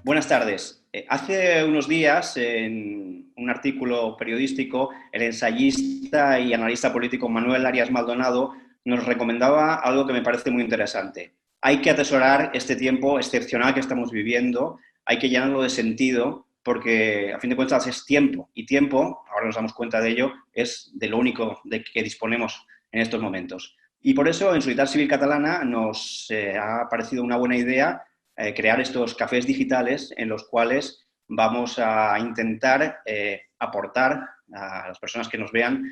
Buenas tardes. Hace unos días, en un artículo periodístico, el ensayista y analista político Manuel Arias Maldonado nos recomendaba algo que me parece muy interesante. Hay que atesorar este tiempo excepcional que estamos viviendo, hay que llenarlo de sentido, porque a fin de cuentas es tiempo, y tiempo, ahora nos damos cuenta de ello, es de lo único de que disponemos en estos momentos. Y por eso en Solidaritat Civil Catalana nos ha parecido una buena idea crear estos cafés digitales en los cuales vamos a intentar aportar a las personas que nos vean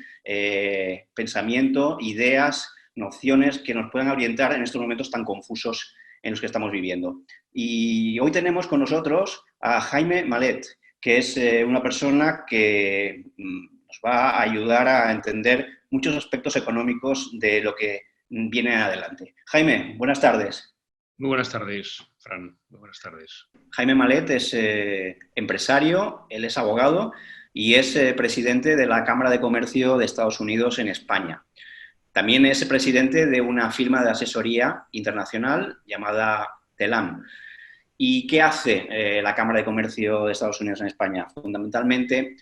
pensamiento, ideas, nociones que nos puedan orientar en estos momentos tan confusos en los que estamos viviendo. Y hoy tenemos con nosotros a Jaime Malet, que es una persona que nos va a ayudar a entender muchos aspectos económicos de lo que viene adelante. Jaime, buenas tardes. Muy buenas tardes, Fran. Muy buenas tardes. Jaime Malet es empresario, él es abogado y es presidente de la Cámara de Comercio de Estados Unidos en España. También es presidente de una firma de asesoría internacional llamada TELAM. ¿Y qué hace la Cámara de Comercio de Estados Unidos en España? Fundamentalmente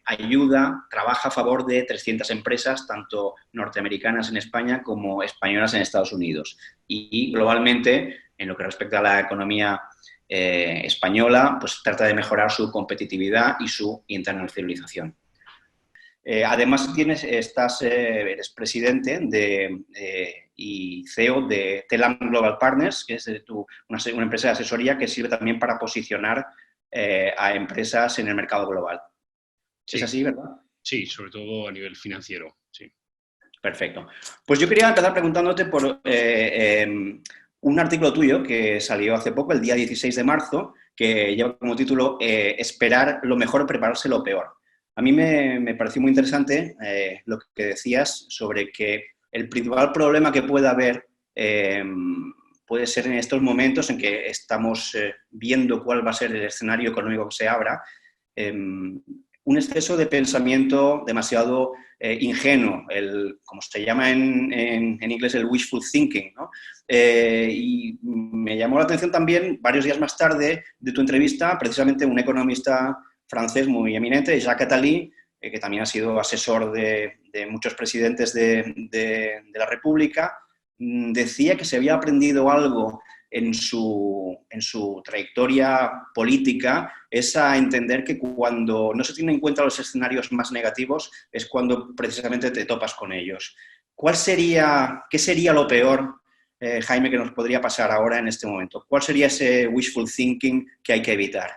ayuda, trabaja a favor de 300 empresas, tanto norteamericanas en España como españolas en Estados Unidos. Y globalmente, en lo que respecta a la economía española, pues trata de mejorar su competitividad y su internacionalización. Además, eres presidente y CEO de Telam Global Partners, que es una empresa de asesoría que sirve también para posicionar a empresas en el mercado global. Sí, ¿Es así, verdad? sí, sobre todo a nivel financiero, sí. Perfecto. Pues yo quería empezar preguntándote por un artículo tuyo que salió hace poco, el día 16 de marzo, que lleva como título Esperar lo mejor, prepararse lo peor. A mí me pareció muy interesante lo que decías sobre que el principal problema que puede haber puede ser en estos momentos en que estamos viendo cuál va a ser el escenario económico que se abra, un exceso de pensamiento demasiado ingenuo, como se llama en inglés el wishful thinking, ¿no? Y me llamó la atención también, varios días más tarde de tu entrevista, precisamente un economista francés muy eminente, Jacques Attali, que también ha sido asesor de muchos presidentes de la República, decía que se había aprendido algo en su trayectoria política, es a entender que cuando no se tienen en cuenta los escenarios más negativos es cuando precisamente te topas con ellos. ¿Qué sería lo peor, Jaime, que nos podría pasar ahora en este momento? ¿Cuál sería ese wishful thinking que hay que evitar?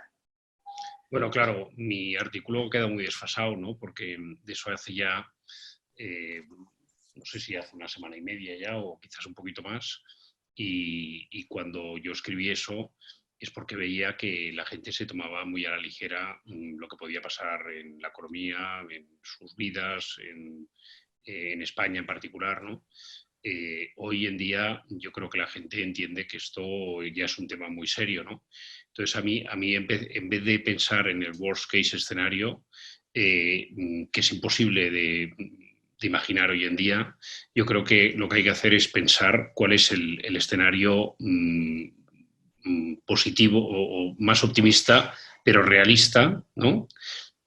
Bueno, claro, mi artículo queda muy desfasado, ¿no? Porque de eso hace ya, no sé si hace una semana y media ya o quizás un poquito más. Y cuando yo escribí eso es porque veía que la gente se tomaba muy a la ligera lo que podía pasar en la economía, en sus vidas, en España en particular, ¿no? Hoy en día yo creo que la gente entiende que esto ya es un tema muy serio, ¿no? Entonces a mí en vez de pensar en el worst case escenario, que es imposible de imaginar hoy en día, yo creo que lo que hay que hacer es pensar cuál es el escenario positivo o más optimista, pero realista, ¿no?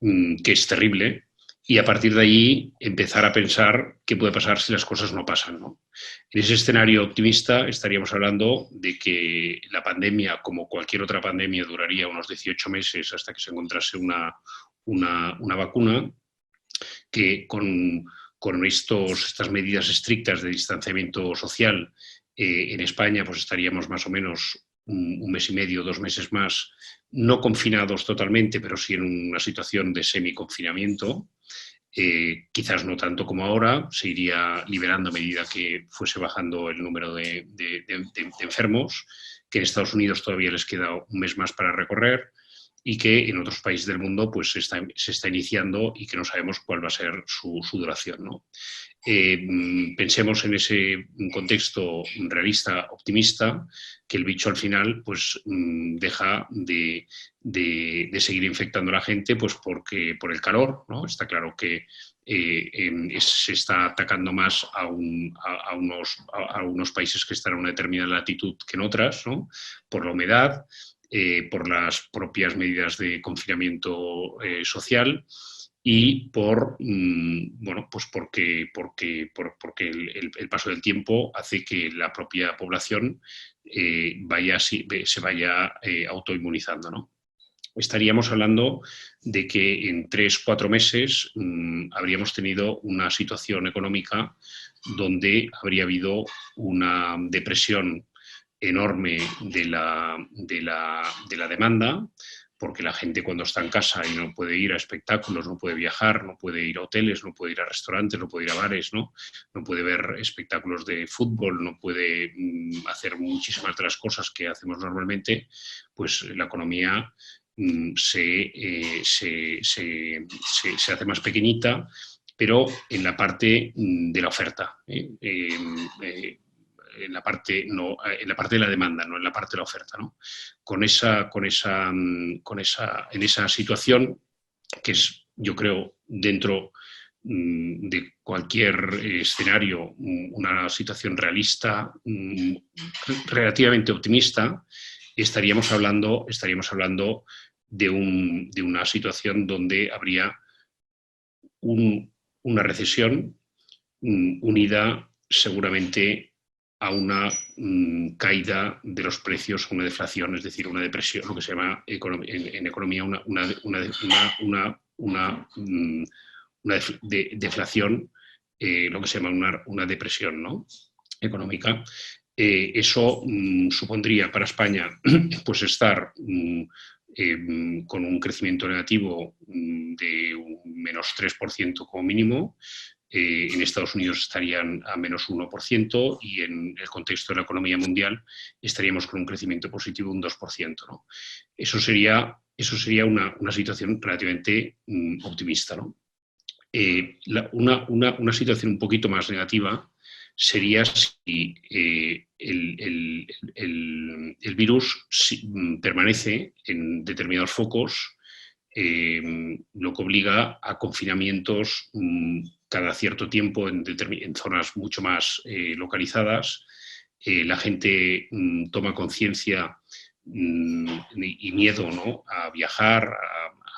Que es terrible, y a partir de ahí empezar a pensar qué puede pasar si las cosas no pasan, ¿no? En ese escenario optimista estaríamos hablando de que la pandemia, como cualquier otra pandemia, duraría unos 18 meses hasta que se encontrase una vacuna, que con estas medidas estrictas de distanciamiento social en España pues estaríamos más o menos un mes y medio, 2 meses más, no confinados totalmente, pero sí en una situación de semiconfinamiento. Quizás no tanto como ahora, se iría liberando a medida que fuese bajando el número de enfermos, que en Estados Unidos todavía les queda un mes más para recorrer y que en otros países del mundo pues se está iniciando y que no sabemos cuál va a ser su duración, ¿no? Pensemos en ese contexto realista, optimista, que el bicho al final pues deja de seguir infectando a la gente pues por el calor, ¿no? Está claro que se está atacando más a unos países que están a una determinada latitud que en otras, ¿no? Por la humedad. por las propias medidas de confinamiento social y bueno, pues porque el paso del tiempo hace que la propia población se vaya autoinmunizando, ¿no? Estaríamos hablando de que en 3-4 meses habríamos tenido una situación económica donde habría habido una depresión enorme de la demanda, porque la gente cuando está en casa y no puede ir a espectáculos, no puede viajar, no puede ir a hoteles, no puede ir a restaurantes, no puede ir a bares, no puede ver espectáculos de fútbol, no puede hacer muchísimas otras cosas que hacemos normalmente, pues la economía se hace más pequeñita, pero en la parte de la oferta. En la parte de la demanda, no en la parte de la oferta, ¿no? En esa situación, que es, yo creo, dentro de cualquier escenario, una situación realista, relativamente optimista, estaríamos hablando de una situación donde habría una recesión unida seguramente a una caída de los precios, una deflación, es decir, una depresión, lo que se llama en economía una deflación, lo que se llama una depresión, ¿no?, económica. Eso supondría para España pues estar con un crecimiento negativo de un menos 3% como mínimo. En Estados Unidos estarían a menos 1% y en el contexto de la economía mundial estaríamos con un crecimiento positivo de un 2%, ¿no? Eso sería una situación relativamente optimista, ¿no? Una situación un poquito más negativa sería si el virus permanece en determinados focos, lo que obliga a confinamientos cada cierto tiempo en zonas mucho más localizadas. La gente toma conciencia y miedo, ¿no?, a viajar,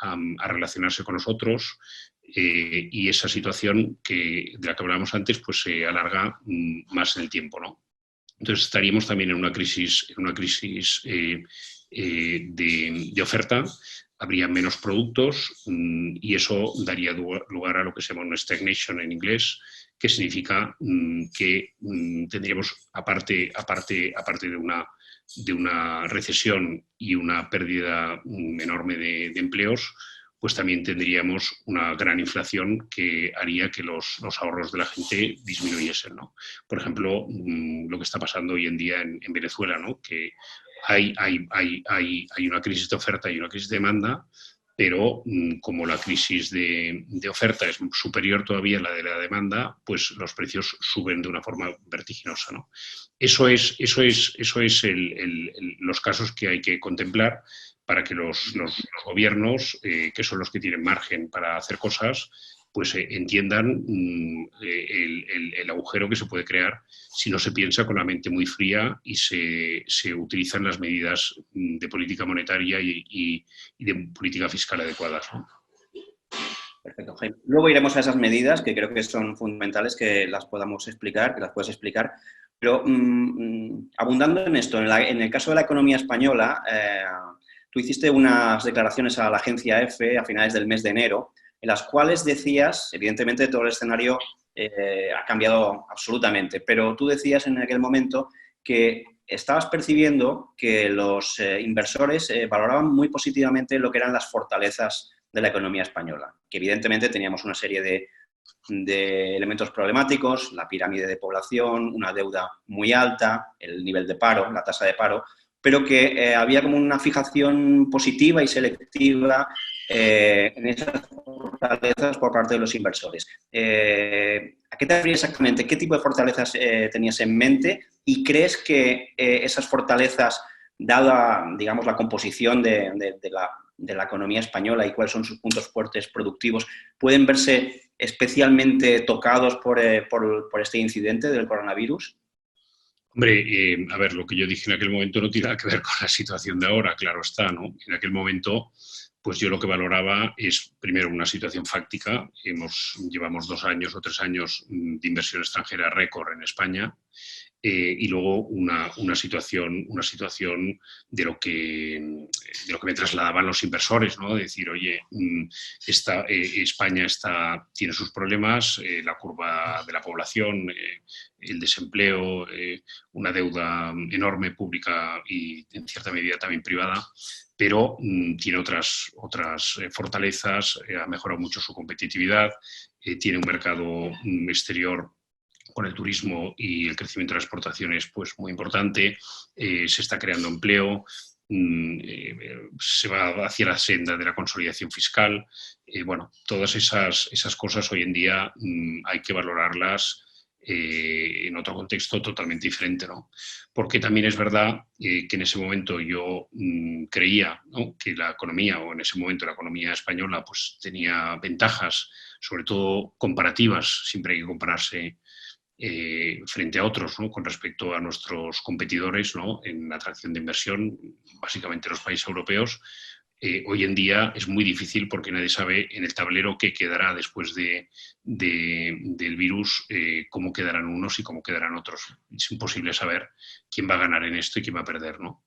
a relacionarse con nosotros, y esa situación de la que hablábamos antes pues se alarga más en el tiempo, ¿no? Entonces estaríamos también en una crisis de oferta, habría menos productos y eso daría lugar a lo que se llama una stagnation en inglés, que significa que tendríamos, aparte de una recesión y una pérdida enorme de empleos, pues también tendríamos una gran inflación que haría que los ahorros de la gente disminuyesen, ¿no? Por ejemplo, lo que está pasando hoy en día en Venezuela, ¿no?, que hay una crisis de oferta y una crisis de demanda, pero como la crisis de oferta es superior todavía a la de la demanda, pues los precios suben de una forma vertiginosa, ¿no? Eso es los casos que hay que contemplar para que los gobiernos, que son los que tienen margen para hacer cosas, pues entiendan el agujero que se puede crear si no se piensa con la mente muy fría y se utilizan las medidas de política monetaria y de política fiscal adecuadas, ¿no? Perfecto, Jaime. Luego iremos a esas medidas que creo que son fundamentales que las podamos explicar, que las puedes explicar. Pero abundando en esto, en el caso de la economía española, tú hiciste unas declaraciones a la agencia EFE a finales del mes de enero, en las cuales decías, evidentemente todo el escenario ha cambiado absolutamente, pero tú decías en aquel momento que estabas percibiendo que los inversores valoraban muy positivamente lo que eran las fortalezas de la economía española, que evidentemente teníamos una serie de elementos problemáticos, la pirámide de población, una deuda muy alta, el nivel de paro, la tasa de paro, pero que había como una fijación positiva y selectiva en esas fortalezas por parte de los inversores. ¿A qué te refieres exactamente? ¿Qué tipo de fortalezas tenías en mente? ¿Y crees que esas fortalezas, dada, digamos, la composición de la economía española y cuáles son sus puntos fuertes productivos, pueden verse especialmente tocados por este incidente del coronavirus? Hombre, a ver, lo que yo dije en aquel momento no tiene nada que ver con la situación de ahora, claro está, ¿no? En aquel momento, pues yo lo que valoraba es, primero, una situación fáctica. Llevamos 2 años o 3 años de inversión extranjera récord en España. Y luego una situación de lo que me trasladaban los inversores, ¿no? De decir, oye, España tiene sus problemas, la curva de la población, el desempleo, una deuda enorme pública y en cierta medida también privada, pero tiene otras fortalezas, ha mejorado mucho su competitividad, tiene un mercado exterior con el turismo y el crecimiento de las exportaciones pues muy importante, se está creando empleo, se va hacia la senda de la consolidación fiscal. Bueno, todas esas cosas hoy en día hay que valorarlas en otro contexto totalmente diferente, ¿no? Porque también es verdad que en ese momento yo creía, ¿no?, que la economía, o en ese momento la economía española, pues tenía ventajas, sobre todo comparativas, siempre hay que compararse frente a otros, ¿no?, con respecto a nuestros competidores, ¿no?, en atracción de inversión, básicamente los países europeos. Hoy en día es muy difícil porque nadie sabe en el tablero qué quedará después del virus, cómo quedarán unos y cómo quedarán otros. Es imposible saber quién va a ganar en esto y quién va a perder, ¿no?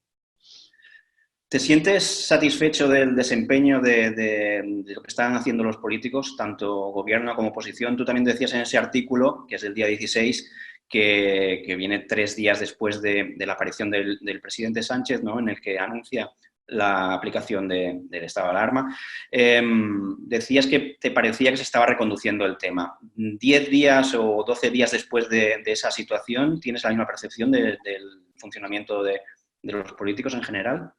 ¿Te sientes satisfecho del desempeño de lo que están haciendo los políticos, tanto gobierno como oposición? Tú también decías en ese artículo, que es del día 16, que viene 3 días después de la aparición del presidente Sánchez, ¿no?, en el que anuncia la aplicación del estado de alarma. Decías que te parecía que se estaba reconduciendo el tema. 10 días o 12 días después de esa situación, ¿tienes la misma percepción del funcionamiento de los políticos en general?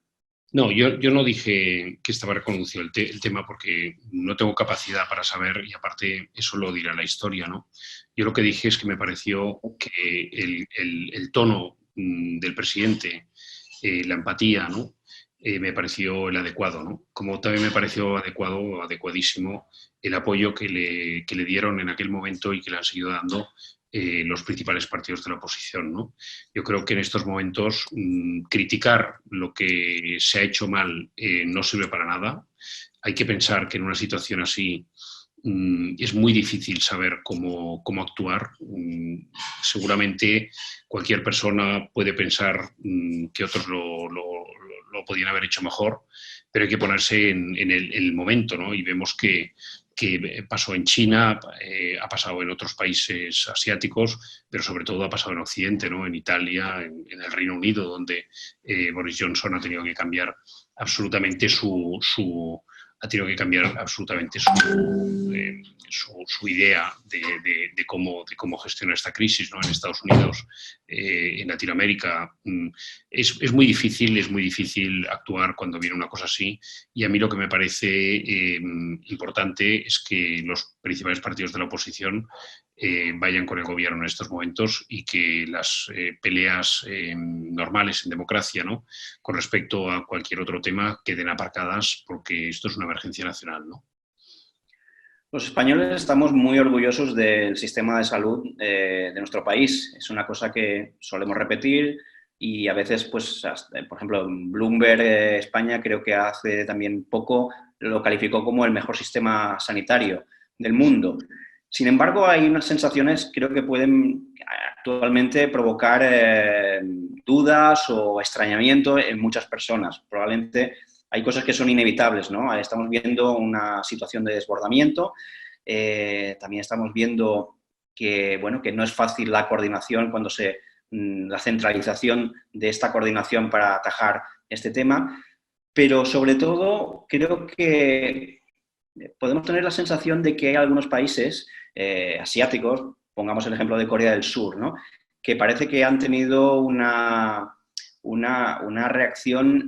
No, yo no dije que estaba reconducido el tema porque no tengo capacidad para saber y aparte eso lo dirá la historia, ¿no? Yo lo que dije es que me pareció que el tono del presidente, la empatía, ¿no? Me pareció el adecuado, ¿no? Como también me pareció adecuado, adecuadísimo, el apoyo que le dieron en aquel momento y que le han seguido dando los principales partidos de la oposición, ¿no? Yo creo que en estos momentos criticar lo que se ha hecho mal no sirve para nada. Hay que pensar que en una situación así es muy difícil saber cómo actuar. Seguramente cualquier persona puede pensar que otros lo podían haber hecho mejor, pero hay que ponerse en el momento, ¿no? Y vemos que pasó en China, ha pasado en otros países asiáticos, pero sobre todo ha pasado en Occidente, ¿no? En Italia, en el Reino Unido, donde Boris Johnson ha tenido que cambiar absolutamente ha tenido que cambiar absolutamente su idea de cómo gestionar esta crisis, ¿no? En Estados Unidos, en Latinoamérica. Es muy difícil actuar cuando viene una cosa así, y a mí lo que me parece importante es que los principales partidos de la oposición vayan con el gobierno en estos momentos y que las peleas normales en democracia, ¿no?, con respecto a cualquier otro tema queden aparcadas porque esto es una emergencia nacional, ¿no? Los españoles estamos muy orgullosos del sistema de salud de nuestro país. Es una cosa que solemos repetir y a veces, pues, por ejemplo, Bloomberg España creo que hace también poco lo calificó como el mejor sistema sanitario del mundo. Sin embargo, hay unas sensaciones creo que pueden actualmente provocar dudas o extrañamiento en muchas personas. Probablemente hay cosas que son inevitables, ¿no? Estamos viendo una situación de desbordamiento, también estamos viendo que, bueno, que no es fácil la coordinación la centralización de esta coordinación para atajar este tema, pero sobre todo creo que podemos tener la sensación de que hay algunos países asiáticos, pongamos el ejemplo de Corea del Sur, ¿no?, que parece que han tenido una reacción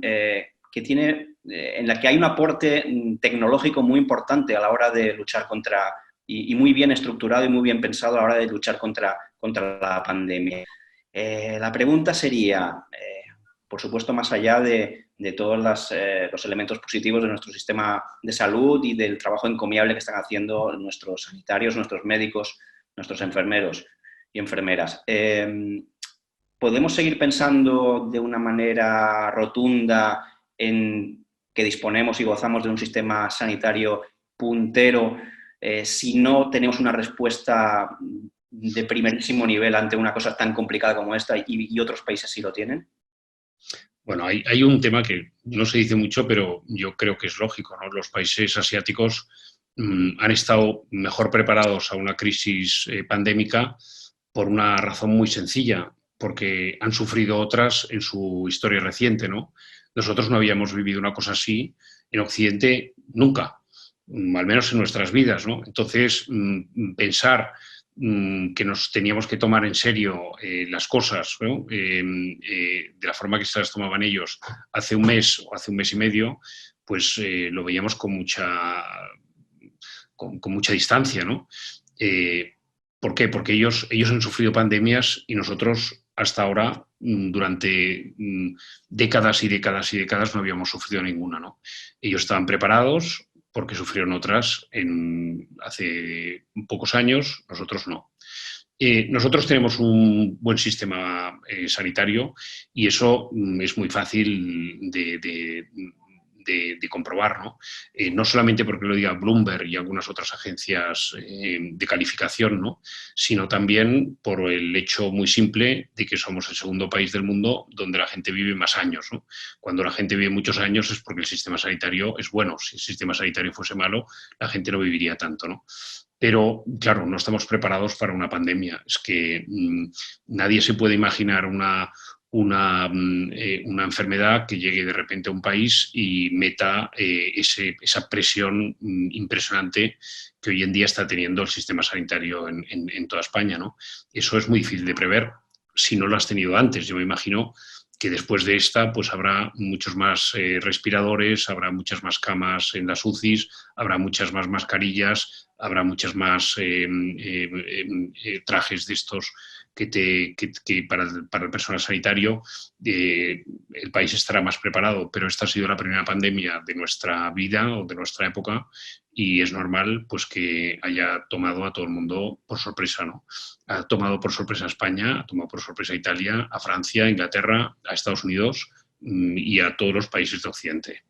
en la que hay un aporte tecnológico muy importante a la hora de luchar y muy bien estructurado y muy bien pensado a la hora de luchar contra la pandemia. La pregunta sería, por supuesto, más allá de todos los elementos positivos de nuestro sistema de salud y del trabajo encomiable que están haciendo nuestros sanitarios, nuestros médicos, nuestros enfermeros y enfermeras. ¿podemos seguir pensando de una manera rotunda en que disponemos y gozamos de un sistema sanitario puntero si no tenemos una respuesta de primerísimo nivel ante una cosa tan complicada como esta y otros países sí lo tienen? Bueno, hay un tema que no se dice mucho, pero yo creo que es lógico, ¿no? Los países asiáticos han estado mejor preparados a una crisis pandémica por una razón muy sencilla, porque han sufrido otras en su historia reciente, ¿no? Nosotros no habíamos vivido una cosa así en Occidente nunca, al menos en nuestras vidas, ¿no? Entonces, pensar que nos teníamos que tomar en serio las cosas, ¿no? De la forma que se las tomaban ellos hace un mes o hace un mes y medio, pues lo veíamos con mucha distancia, ¿no? ¿Por qué? Porque ellos han sufrido pandemias y nosotros hasta ahora, durante décadas y décadas y décadas, no habíamos sufrido ninguna, ¿no? Ellos estaban preparados porque sufrieron otras hace pocos años, nosotros no. Nosotros tenemos un buen sistema sanitario y eso es muy fácil de comprobar, ¿no? No solamente porque lo diga Bloomberg y algunas otras agencias de calificación, ¿no? Sino también por el hecho muy simple de que somos el segundo país del mundo donde la gente vive más años, ¿no? Cuando la gente vive muchos años es porque el sistema sanitario es bueno. Si el sistema sanitario fuese malo, la gente no viviría tanto, ¿no? Pero, claro, no estamos preparados para una pandemia. Es que nadie se puede imaginar una enfermedad que llegue de repente a un país y meta esa presión impresionante que hoy en día está teniendo el sistema sanitario en toda España, ¿no? Eso es muy difícil de prever si no lo has tenido antes. Yo me imagino que después de esta pues habrá muchos más respiradores, habrá muchas más camas en las UCIs, habrá muchas más mascarillas, habrá muchas más trajes de estos que para el personal sanitario el país estará más preparado, pero esta ha sido la primera pandemia de nuestra vida o de nuestra época y es normal pues que haya tomado a todo el mundo por sorpresa, ¿no? Ha tomado por sorpresa a España, ha tomado por sorpresa a Italia, a Francia, a Inglaterra, a Estados Unidos y a todos los países de Occidente.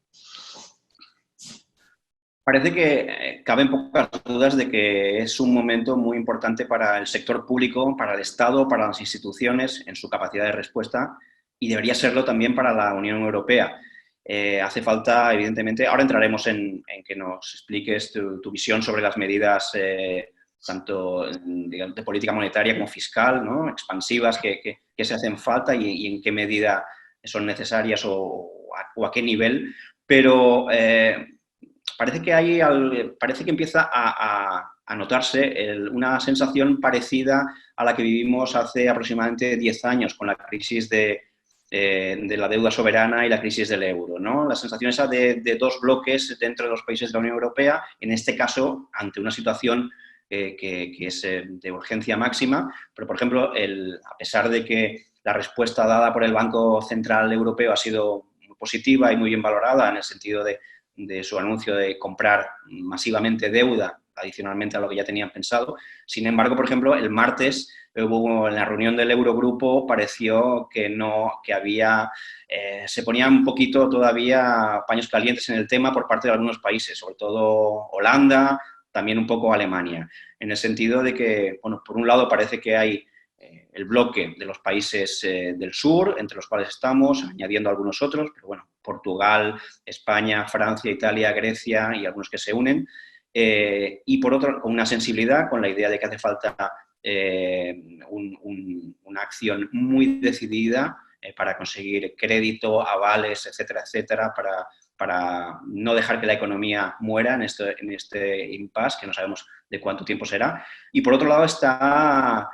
Parece que caben pocas dudas de que es un momento muy importante para el sector público, para el Estado, para las instituciones en su capacidad de respuesta y debería serlo también para la Unión Europea. Hace falta, evidentemente, ahora entraremos en que nos expliques tu visión sobre las medidas tanto digamos, de política monetaria como fiscal, ¿no? Expansivas que se hacen falta y en qué medida son necesarias o a qué nivel, pero parece que parece que empieza a notarse una sensación parecida a la que vivimos hace aproximadamente 10 años con la crisis de la deuda soberana y la crisis del euro, ¿no? La sensación esa de dos bloques dentro de los países de la Unión Europea, en este caso, ante una situación que es de urgencia máxima, pero, por ejemplo, a pesar de que la respuesta dada por el Banco Central Europeo ha sido muy positiva y muy bien valorada en el sentido de su anuncio de comprar masivamente deuda adicionalmente a lo que ya tenían pensado. Sin embargo, por ejemplo, el martes hubo en la reunión del Eurogrupo pareció que no, que había, se ponían un poquito todavía paños calientes en el tema por parte de algunos países, sobre todo Holanda, también un poco Alemania, en el sentido de que, bueno, por un lado parece que hay el bloque de los países del sur, entre los cuales estamos, añadiendo algunos otros, pero bueno, Portugal, España, Francia, Italia, Grecia y algunos que se unen. Y por otro, con una sensibilidad, con la idea de que hace falta una acción muy decidida para conseguir crédito, avales, etcétera, etcétera, para no dejar que la economía muera en este impasse, que no sabemos de cuánto tiempo será. Y por otro lado está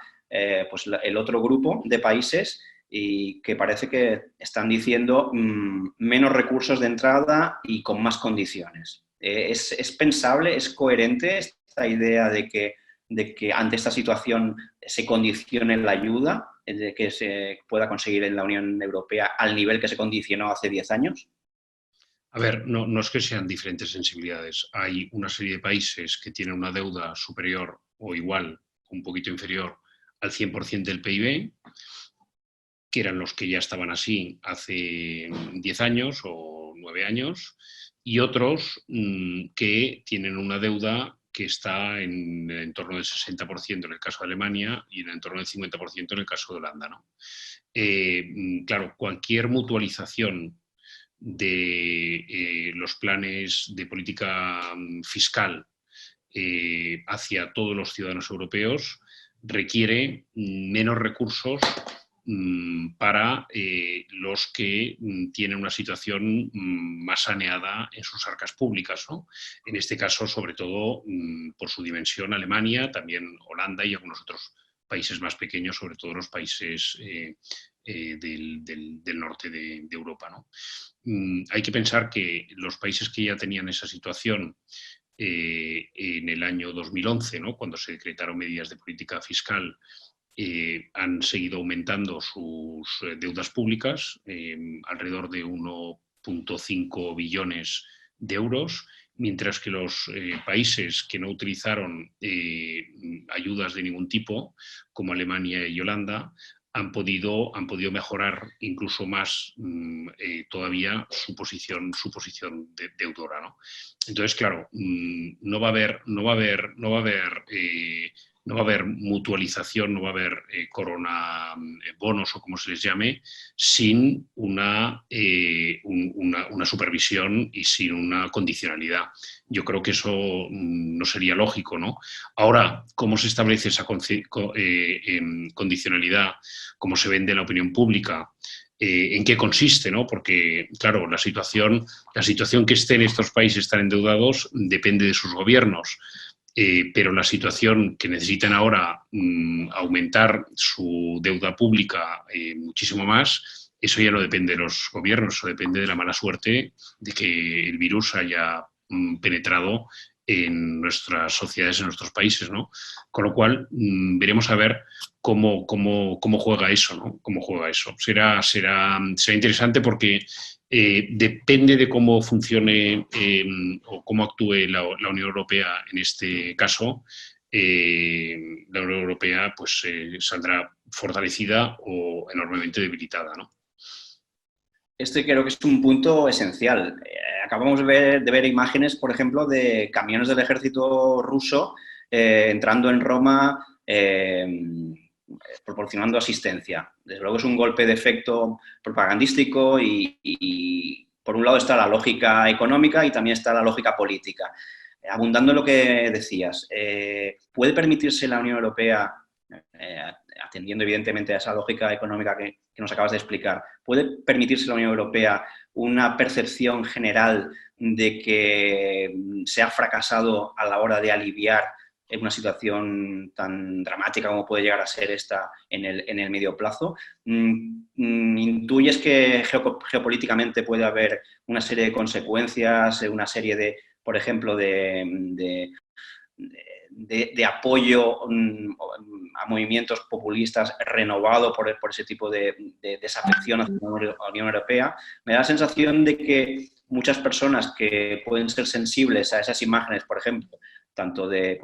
pues el otro grupo de países y que parece que están diciendo menos recursos de entrada y con más condiciones. ¿Es pensable, es coherente esta idea de que ante esta situación se condicione la ayuda de que se pueda conseguir en la Unión Europea al nivel que se condicionó hace 10 años? A ver, no es que sean diferentes sensibilidades. Hay una serie de países que tienen una deuda superior o igual, un poquito inferior al 100% del PIB, que eran los que ya estaban así hace 10 años o 9 años, y otros que tienen una deuda que está en el entorno del 60% en el caso de Alemania y en el entorno del 50% en el caso de Holanda, ¿no? Claro, cualquier mutualización de los planes de política fiscal hacia todos los ciudadanos europeos requiere menos recursos para los que tienen una situación más saneada en sus arcas públicas, ¿no? En este caso, sobre todo, por su dimensión, Alemania, también Holanda y algunos otros países más pequeños, sobre todo los países del norte de Europa, ¿no? Hay que pensar que los países que ya tenían esa situación en el año 2011, ¿no?, cuando se decretaron medidas de política fiscal, han seguido aumentando sus deudas públicas, alrededor de 1,5 billones de euros, mientras que los países que no utilizaron ayudas de ningún tipo, como Alemania y Holanda, han podido mejorar incluso más todavía su posición deudora, ¿no? Entonces, claro, no va a haber mutualización, no va a haber corona bonos o como se les llame, sin una supervisión y sin una condicionalidad. Yo creo que eso no sería lógico, ¿no? Ahora, ¿cómo se establece esa condicionalidad? ¿Cómo se vende en la opinión pública? ¿En qué consiste, ¿no? Porque, claro, la situación que estén estos países tan endeudados depende de sus gobiernos. Pero la situación que necesitan ahora aumentar su deuda pública muchísimo más, eso ya no depende de los gobiernos, eso depende de la mala suerte de que el virus haya penetrado en nuestras sociedades, en nuestros países, ¿no? Con lo cual, veremos a ver cómo juega eso, ¿no? Cómo juega eso. Será interesante porque depende de cómo funcione o cómo actúe la Unión Europea en este caso. La Unión Europea pues saldrá fortalecida o enormemente debilitada, ¿no? Este creo que es un punto esencial. Acabamos de ver imágenes, por ejemplo, de camiones del ejército ruso entrando en Roma proporcionando asistencia. Desde luego es un golpe de efecto propagandístico y por un lado está la lógica económica y también está la lógica política. Abundando en lo que decías, ¿puede permitirse la Unión Europea, atendiendo evidentemente a esa lógica económica que nos acabas de explicar, ¿puede permitirse la Unión Europea una percepción general de que se ha fracasado a la hora de aliviar en una situación tan dramática como puede llegar a ser esta en el medio plazo? ¿Intuyes que geopolíticamente puede haber una serie de consecuencias, una serie de, por ejemplo, de apoyo a movimientos populistas renovado por ese tipo de desafección hacia la Unión Europea? Me da la sensación de que muchas personas que pueden ser sensibles a esas imágenes, por ejemplo, tanto de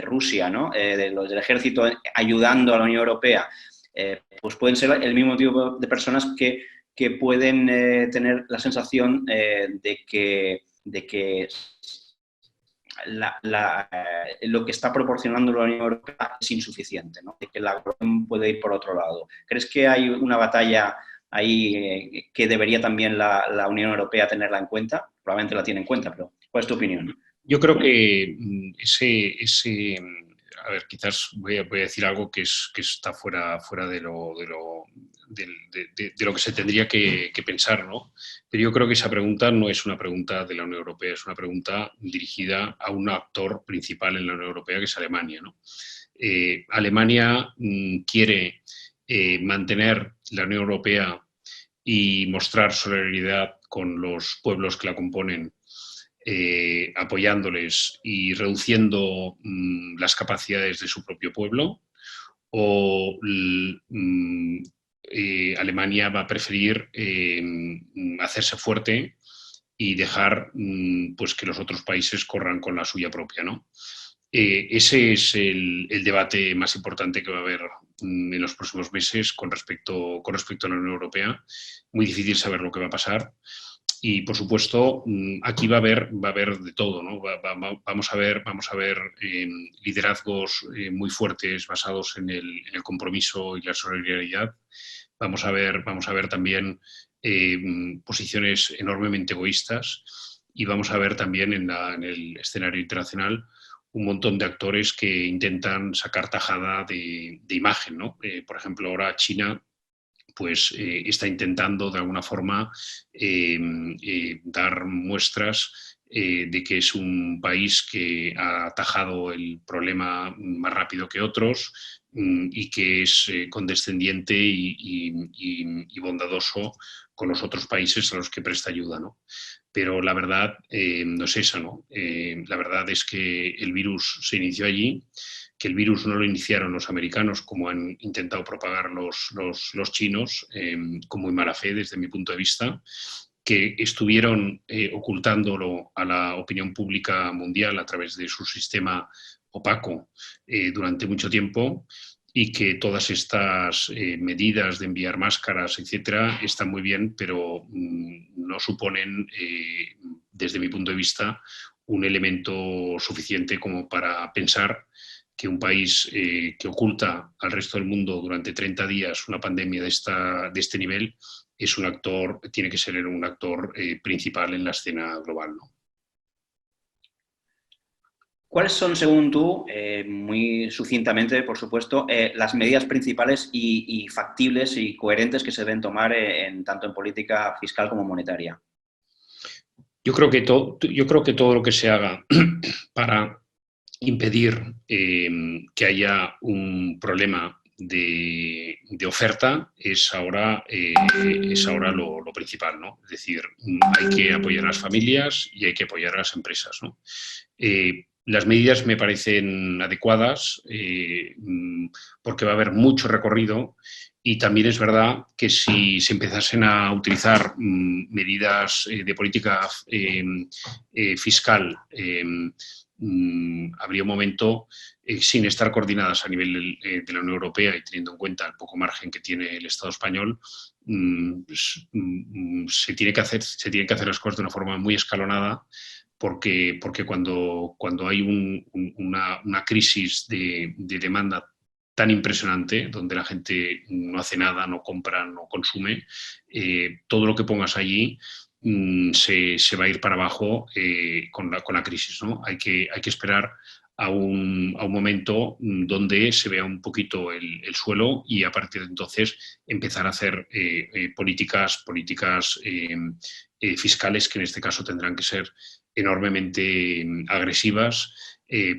Rusia, ¿no? De los del ejército ayudando a la Unión Europea, pues pueden ser el mismo tipo de personas que pueden tener la sensación de que lo que está proporcionando la Unión Europea es insuficiente, ¿no? De que la Unión puede ir por otro lado. ¿Crees que hay una batalla ahí que debería también la Unión Europea tenerla en cuenta? Probablemente la tiene en cuenta, pero ¿cuál es tu opinión? Yo creo que a ver, quizás voy a decir algo que está fuera de lo que se tendría que pensar, ¿no? Pero yo creo que esa pregunta no es una pregunta de la Unión Europea, es una pregunta dirigida a un actor principal en la Unión Europea, que es Alemania, ¿no? Alemania quiere mantener la Unión Europea y mostrar solidaridad con los pueblos que la componen, apoyándoles y reduciendo las capacidades de su propio pueblo, o Alemania va a preferir hacerse fuerte y dejar pues que los otros países corran con la suya propia, ¿no? Ese es el debate más importante que va a haber en los próximos meses con respecto a la Unión Europea. Muy difícil saber lo que va a pasar. Y, por supuesto, aquí va a haber de todo, ¿no? Vamos a ver liderazgos muy fuertes basados en el compromiso y la solidaridad. Vamos a ver también posiciones enormemente egoístas y vamos a ver también en el escenario internacional un montón de actores que intentan sacar tajada de imagen, ¿no? Por ejemplo, ahora China pues está intentando de alguna forma dar muestras de que es un país que ha atajado el problema más rápido que otros y que es condescendiente y bondadoso con los otros países a los que presta ayuda, ¿no? Pero la verdad no es esa, ¿no? La verdad es que el virus se inició allí, que el virus no lo iniciaron los americanos, como han intentado propagar los chinos, con muy mala fe desde mi punto de vista, que estuvieron ocultándolo a la opinión pública mundial a través de su sistema opaco durante mucho tiempo y que todas estas medidas de enviar máscaras, etcétera, están muy bien, pero no suponen, desde mi punto de vista, un elemento suficiente como para pensar que un país que oculta al resto del mundo durante 30 días una pandemia de este nivel es un actor, tiene que ser un actor principal en la escena global, ¿no? ¿Cuáles son, según tú, muy sucintamente, por supuesto, las medidas principales y factibles y coherentes que se deben tomar tanto en política fiscal como monetaria? Yo creo que todo lo que se haga para impedir que haya un problema de oferta es ahora lo principal, ¿no? Es decir, hay que apoyar a las familias y hay que apoyar a las empresas, ¿no? Las medidas me parecen adecuadas porque va a haber mucho recorrido y también es verdad que si se empezasen a utilizar medidas de política fiscal, habría un momento, sin estar coordinadas a nivel de la Unión Europea y teniendo en cuenta el poco margen que tiene el Estado español, se tienen que hacer las cosas de una forma muy escalonada porque cuando hay una crisis de demanda tan impresionante, donde la gente no hace nada, no compra, no consume, todo lo que pongas allí se va a ir para abajo con la crisis, ¿no? Hay que esperar a un momento donde se vea un poquito el suelo y a partir de entonces empezar a hacer políticas fiscales que en este caso tendrán que ser enormemente agresivas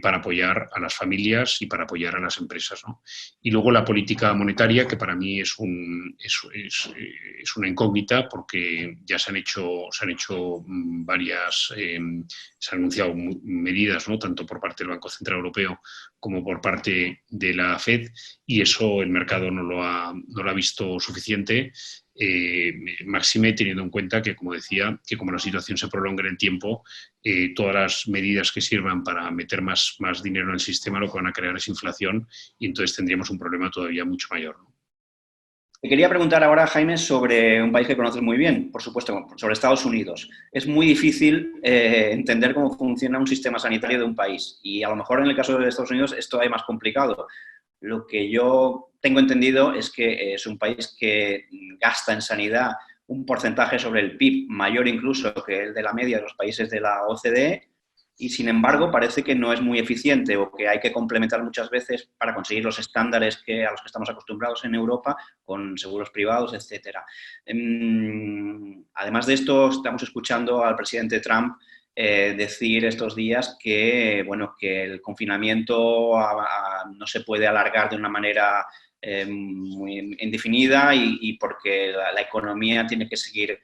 para apoyar a las familias y para apoyar a las empresas, ¿no? Y luego la política monetaria, que para mí es una incógnita porque ya se han hecho varias, se han anunciado medidas, ¿no? Tanto por parte del Banco Central Europeo como por parte de la FED, y eso el mercado no lo ha visto suficiente. Máxime teniendo en cuenta que, como decía, que como la situación se prolonga en el tiempo, todas las medidas que sirvan para meter más dinero en el sistema lo que van a crear es inflación y entonces tendríamos un problema todavía mucho mayor, ¿no? Te quería preguntar ahora, Jaime, sobre un país que conoces muy bien, por supuesto, sobre Estados Unidos. Es muy difícil entender cómo funciona un sistema sanitario de un país y a lo mejor en el caso de Estados Unidos es todavía más complicado. Lo que yo tengo entendido es que es un país que gasta en sanidad un porcentaje sobre el PIB mayor incluso que el de la media de los países de la OCDE y, sin embargo, parece que no es muy eficiente o que hay que complementar muchas veces para conseguir los estándares a los que estamos acostumbrados en Europa con seguros privados, etcétera. Además de esto, estamos escuchando al presidente Trump decir estos días que, bueno, que el confinamiento no se puede alargar de una manera muy indefinida y porque la economía tiene que seguir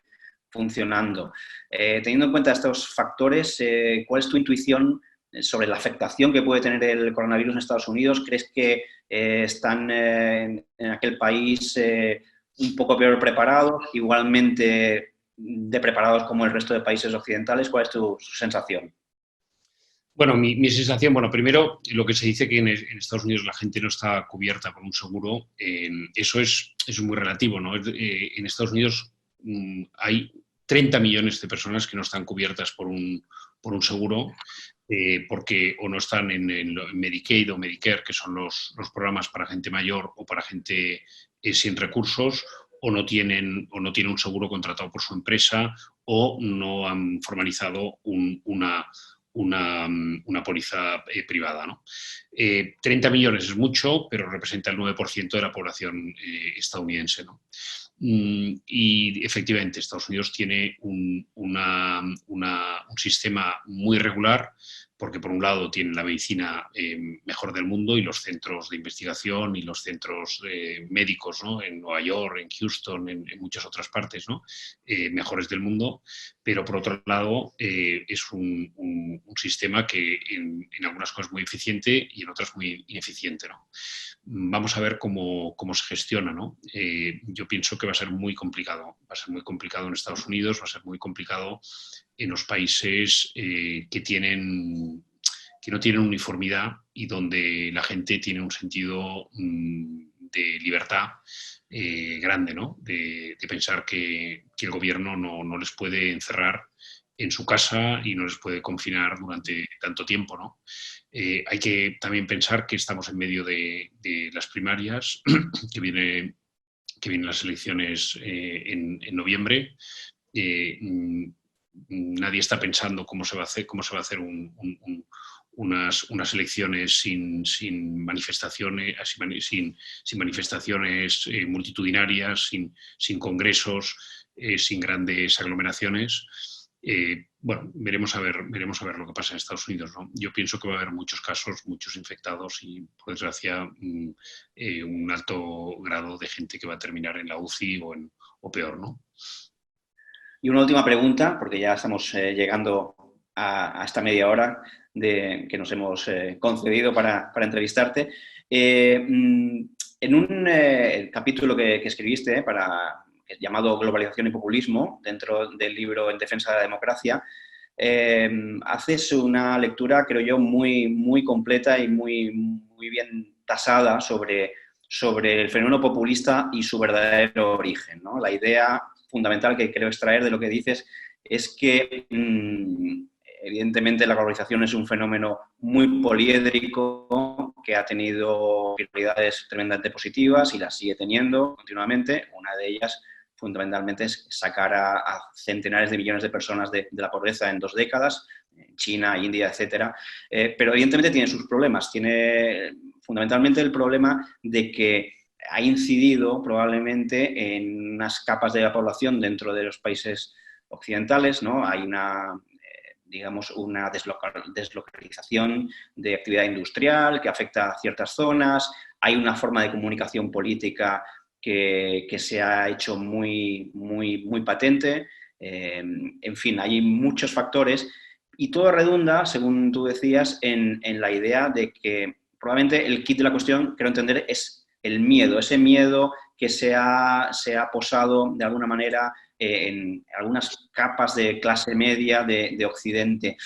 funcionando. Teniendo en cuenta estos factores, ¿cuál es tu intuición sobre la afectación que puede tener el coronavirus en Estados Unidos? ¿Crees que están en aquel país un poco peor preparados, igualmente de preparados como el resto de países occidentales? ¿Cuál es tu sensación? Bueno, mi sensación, bueno, primero, lo que se dice que en Estados Unidos la gente no está cubierta por un seguro, eso es muy relativo, ¿no? En Estados Unidos hay 30 millones de personas que no están cubiertas por un seguro, porque o no están en Medicaid o Medicare, que son los programas para gente mayor o para gente sin recursos, o no tienen un seguro contratado por su empresa, o no han formalizado una póliza privada, ¿no? 30 millones es mucho, pero representa el 9% de la población estadounidense, ¿no? Y efectivamente, Estados Unidos tiene un sistema muy regular, porque por un lado tienen la medicina mejor del mundo y los centros de investigación y los centros médicos, ¿no? En Nueva York, en Houston, en muchas otras partes, ¿no? Mejores del mundo, pero por otro lado es un sistema que en algunas cosas es muy eficiente y en otras muy ineficiente, ¿no? Vamos a ver cómo se gestiona, ¿no? Yo pienso que va a ser muy complicado. Va a ser muy complicado en Estados Unidos, va a ser muy complicado en los países que no tienen uniformidad y donde la gente tiene un sentido de libertad grande, ¿no? De pensar que el gobierno no les puede encerrar en su casa y no les puede confinar durante tanto tiempo, ¿no? Hay que también pensar que estamos en medio de las primarias, que vienen las elecciones en noviembre. Nadie está pensando cómo se va a hacer unas elecciones sin manifestaciones, sin manifestaciones multitudinarias, sin congresos, sin grandes aglomeraciones. Bueno, veremos a ver lo que pasa en Estados Unidos, ¿no? Yo pienso que va a haber muchos casos, muchos infectados y, por desgracia, un alto grado de gente que va a terminar en la UCI o peor, ¿no? Y una última pregunta, porque ya estamos llegando a esta media hora que nos hemos concedido para entrevistarte. En un capítulo que escribiste llamado Globalización y Populismo, dentro del libro En defensa de la democracia, haces una lectura, creo yo, muy, muy completa y muy bien tasada sobre el fenómeno populista y su verdadero origen, ¿no? La idea fundamental que creo extraer de lo que dices es que evidentemente la globalización es un fenómeno muy poliédrico que ha tenido virtualidades tremendamente positivas y las sigue teniendo continuamente. Una de ellas fundamentalmente es sacar a centenares de millones de personas de la pobreza en 2 décadas, China, India, etcétera. Pero evidentemente tiene sus problemas. Tiene fundamentalmente el problema de que ha incidido probablemente en unas capas de la población dentro de los países occidentales, ¿no? Hay digamos, una deslocalización de actividad industrial que afecta a ciertas zonas, hay una forma de comunicación política que se ha hecho muy, muy, muy patente. En fin, hay muchos factores y todo redunda, según tú decías, en la idea de que probablemente el kit de la cuestión, quiero entender, es el miedo, ese miedo que se ha posado de alguna manera en algunas capas de clase media de Occidente.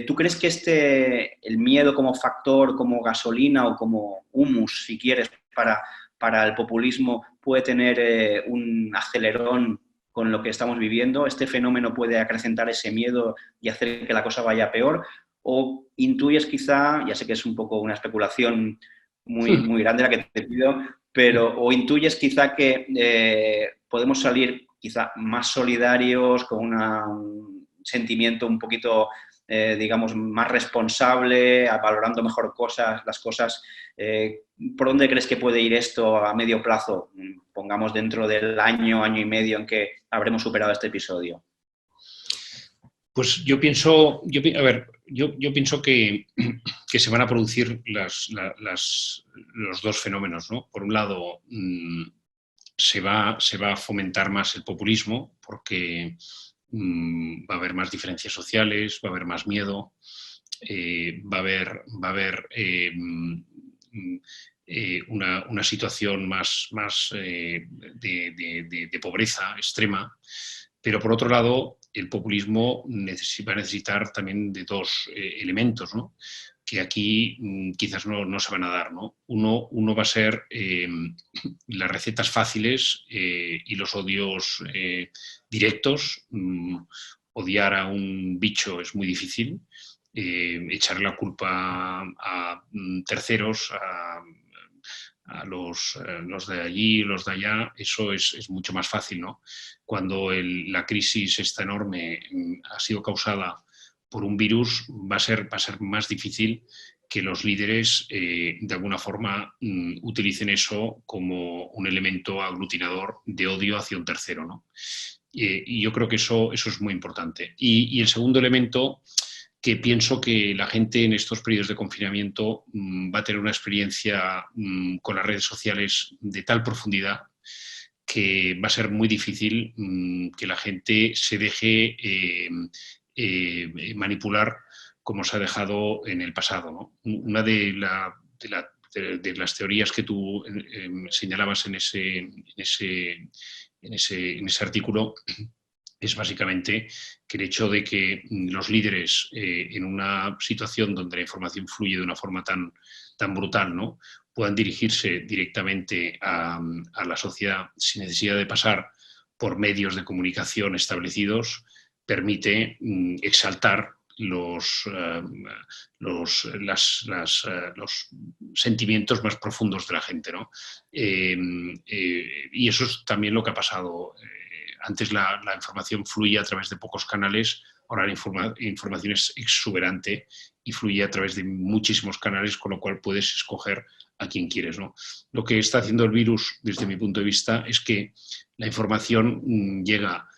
¿Tú crees que el miedo como factor, como gasolina o como humus, si quieres, para el populismo puede tener un acelerón con lo que estamos viviendo? ¿Este fenómeno puede acrecentar ese miedo y hacer que la cosa vaya peor? ¿O intuyes quizá, ya sé que es un poco una especulación muy, muy grande la que te pido, pero o intuyes quizá que podemos salir quizá más solidarios, con un sentimiento un poquito, digamos, más responsable, valorando mejor las cosas? ¿Por dónde crees que puede ir esto a medio plazo? Pongamos dentro del año y medio en que habremos superado este episodio. Pues yo pienso que se van a producir los dos fenómenos, ¿no? Por un lado, se va a fomentar más el populismo porque va a haber más diferencias sociales, va a haber más miedo, va a haber una situación más de pobreza extrema. Pero por otro lado, el populismo va a necesitar también de dos elementos, ¿no? Que aquí quizás no se van a dar, ¿no? Uno va a ser las recetas fáciles y los odios directos. Odiar a un bicho es muy difícil. Echar la culpa a terceros, a los de allí, los de allá, eso es mucho más fácil, ¿no? Cuando la crisis esta enorme ha sido causada por un virus, va a ser más difícil que los líderes de alguna forma utilicen eso como un elemento aglutinador de odio hacia un tercero, ¿no? Y yo creo que eso es muy importante. Y el segundo elemento, que pienso que la gente en estos periodos de confinamiento va a tener una experiencia con las redes sociales de tal profundidad que va a ser muy difícil que la gente se deje manipular como se ha dejado en el pasado, ¿no? Una de las teorías que tú señalabas en ese artículo es básicamente que el hecho de que los líderes en una situación donde la información fluye de una forma tan brutal, ¿no?, puedan dirigirse directamente a la sociedad sin necesidad de pasar por medios de comunicación establecidos, permite exaltar los sentimientos más profundos de la gente, ¿no? Y eso es también lo que ha pasado. Antes la información fluía a través de pocos canales, ahora la información es exuberante y fluye a través de muchísimos canales, con lo cual puedes escoger a quien quieres, ¿no? Lo que está haciendo el virus, desde mi punto de vista, es que la información llega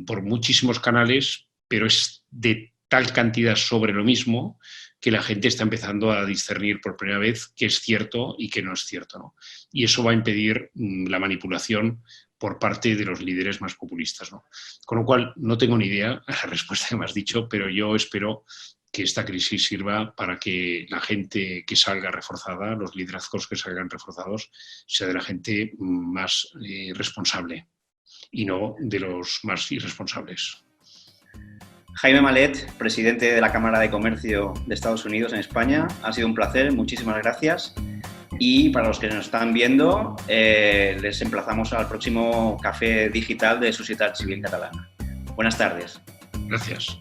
por muchísimos canales, pero es de tal cantidad sobre lo mismo que la gente está empezando a discernir por primera vez qué es cierto y qué no es cierto, ¿no? Y eso va a impedir la manipulación por parte de los líderes más populistas, ¿no? Con lo cual, no tengo ni idea la respuesta que me has dicho, pero yo espero que esta crisis sirva para que la gente que salga reforzada, los liderazgos que salgan reforzados, sea de la gente más responsable y no de los más irresponsables. Jaime Malet, presidente de la Cámara de Comercio de Estados Unidos en España, ha sido un placer, muchísimas gracias. Y para los que nos están viendo, les emplazamos al próximo Café Digital de Societat Civil Catalana. Buenas tardes. Gracias.